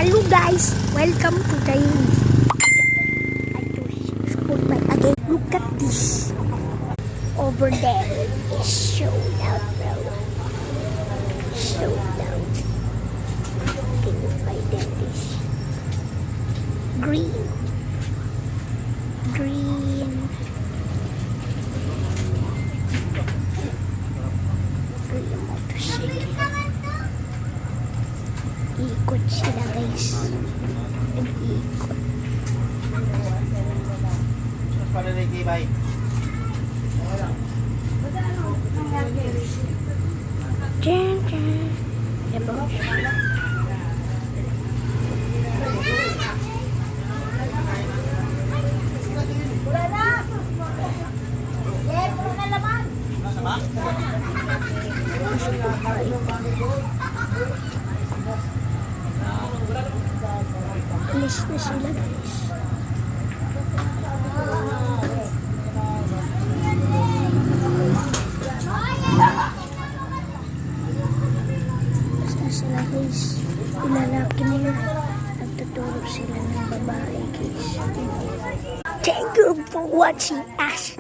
Hello guys, welcome to the again. Look at this. Over there is so loud, bro. So loud. Can you find this? Green. Green. Green motorcycle. Ikot sila guys. Nag-iikot. Diyan, diyan. Yan ba? Wala na! Puro na laman! Alis na sila guys. Alis na sila guys. Ilalaki nila. Nagtuturo sila ng babae guys. Thank you for watching us.